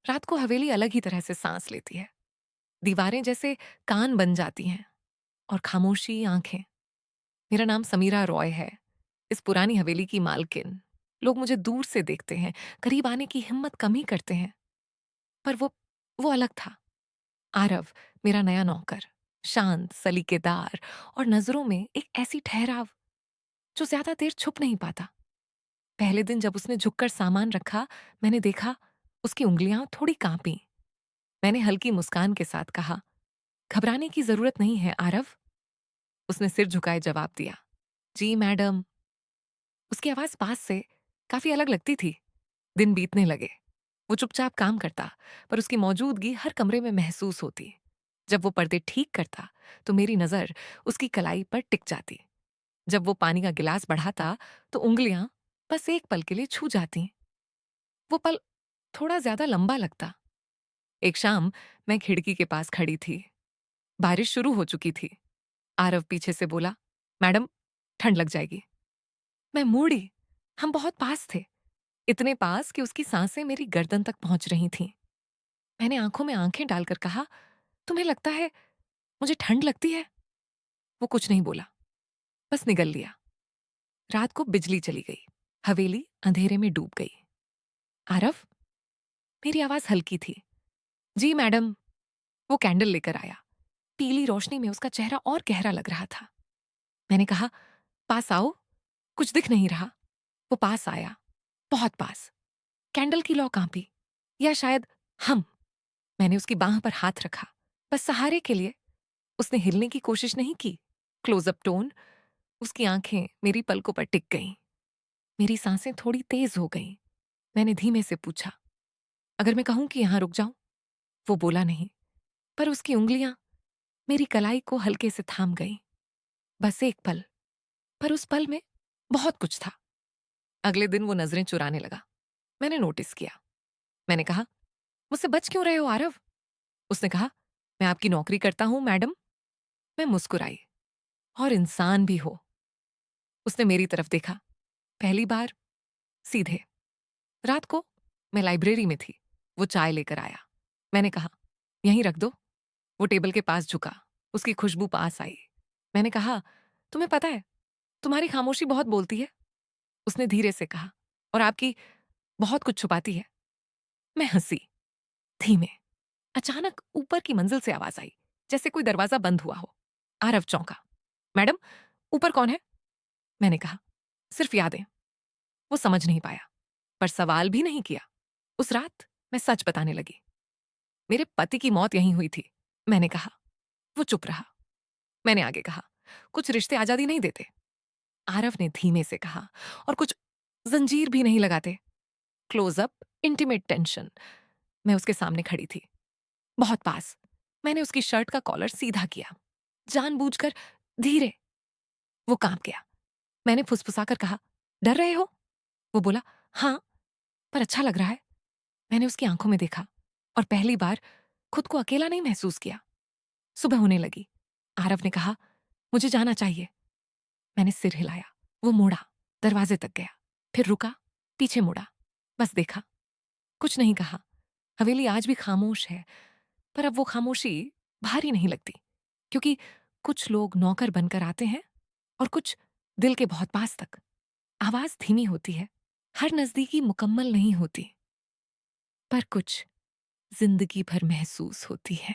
रात को हवेली अलग ही तरह से सांस लेती है। दीवारें जैसे कान बन जाती हैं और खामोशी आंखें। मेरा नाम समीरा रॉय है, इस पुरानी हवेली की मालकिन। लोग मुझे दूर से देखते हैं, करीब आने की हिम्मत कम ही करते हैं। पर वो अलग था। आरव, मेरा नया नौकर, शांत, सलीकेदार और नजरों में एक ऐसी ठहराव जो ज्यादा देर छुप नहीं पाता। पहले दिन जब उसने झुककर सामान रखा, मैंने देखा उसकी उंगलियां थोड़ी कांपी। मैंने हल्की मुस्कान के साथ कहा, घबराने की जरूरत नहीं है आरव। उसने सिर झुकाए जवाब दिया, जी मैडम। उसकी आवाज पास से काफी अलग लगती थी। दिन बीतने लगे। वो चुपचाप काम करता, पर उसकी मौजूदगी हर कमरे में महसूस होती। जब वो पर्दे ठीक करता तो मेरी नजर उसकी कलाई पर टिक जाती। जब वो पानी का गिलास बढ़ाता तो उंगलियां बस एक पल के लिए छू जाती। वो पल थोड़ा ज्यादा लंबा लगता। एक शाम मैं खिड़की के पास खड़ी थी। बारिश शुरू हो चुकी थी। आरव पीछे से बोला, मैडम, ठंड लग जाएगी। मैं मुड़ी। हम बहुत पास थे, इतने पास कि उसकी सांसें मेरी गर्दन तक पहुंच रही थीं। मैंने आंखों में आंखें डालकर कहा, तुम्हें लगता है मुझे ठंड लगती है? वो कुछ नहीं बोला, बस निगल लिया। रात को बिजली चली गई। हवेली अंधेरे में डूब गई। आरव, मेरी आवाज हल्की थी। जी मैडम। वो कैंडल लेकर आया। पीली रोशनी में उसका चेहरा और गहरा लग रहा था। मैंने कहा, पास आओ, कुछ दिख नहीं रहा। वो पास आया, बहुत पास। कैंडल की लौ कांपी, या शायद हम। मैंने उसकी बांह पर हाथ रखा, बस सहारे के लिए। उसने हिलने की कोशिश नहीं की। Close up tone. उसकी आंखें मेरी पलकों पर टिक गईं। मेरी सांसें थोड़ी तेज हो गईं। मैंने धीमे से पूछा, अगर मैं कहूं कि यहां रुक जाऊं? वो बोला नहीं, पर उसकी उंगलियां मेरी कलाई को हल्के से थाम गईं। बस एक पल, पर उस पल में बहुत कुछ था। अगले दिन वो नजरें चुराने लगा। मैंने नोटिस किया। मैंने कहा, मुझसे बच क्यों रहे हो आरव? उसने कहा, मैं आपकी नौकरी करता हूं मैडम। मैं मुस्कुराई, और इंसान भी हो। उसने मेरी तरफ देखा, पहली बार, सीधे। रात को मैं लाइब्रेरी में थी। वो चाय लेकर आया। मैंने कहा, यहीं रख दो। वो टेबल के पास झुका। उसकी खुशबू पास आई। मैंने कहा, तुम्हें पता है, तुम्हारी खामोशी बहुत बोलती है। उसने धीरे से कहा, और आपकी बहुत कुछ छुपाती है। मैं हंसी, धीमे। अचानक ऊपर की मंजिल से आवाज आई, जैसे कोई दरवाजा बंद हुआ हो। आरव चौंका। मैडम, ऊपर कौन है? मैंने कहा, सिर्फ यादें। वो समझ नहीं पाया, पर सवाल भी नहीं किया। उस रात मैं सच बताने लगी। मेरे पति की मौत यहीं हुई थी, मैंने कहा। वो चुप रहा। मैंने आगे कहा, कुछ रिश्ते आजादी नहीं देते। आरव ने धीमे से कहा, और कुछ जंजीर भी नहीं लगाते। Close up, intimate tension. मैं उसके सामने खड़ी थी, बहुत पास। मैंने उसकी शर्ट का कॉलर सीधा किया, जानबूझकर, धीरे। वो कांप गया। मैंने फुसफुसाकर कहा, डर रहे हो? वो बोला, हाँ, पर अच्छा लग रहा है। मैंने उसकी आंखों में देखा, और पहली बार खुद को अकेला नहीं महसूस किया। सुबह होने लगी। आरव ने कहा, मुझे जाना चाहिए। मैंने सिर हिलाया। वो मुड़ा, दरवाजे तक गया, फिर रुका, पीछे मुड़ा, बस देखा, कुछ नहीं कहा। हवेली आज भी खामोश है, पर अब वो खामोशी भारी नहीं लगती, क्योंकि कुछ लोग नौकर बनकर आते हैं, और कुछ दिल के बहुत पास तक। आवाज धीमी होती है, हर नजदीकी मुकम्मल नहीं होती, पर कुछ जिंदगी भर महसूस होती है।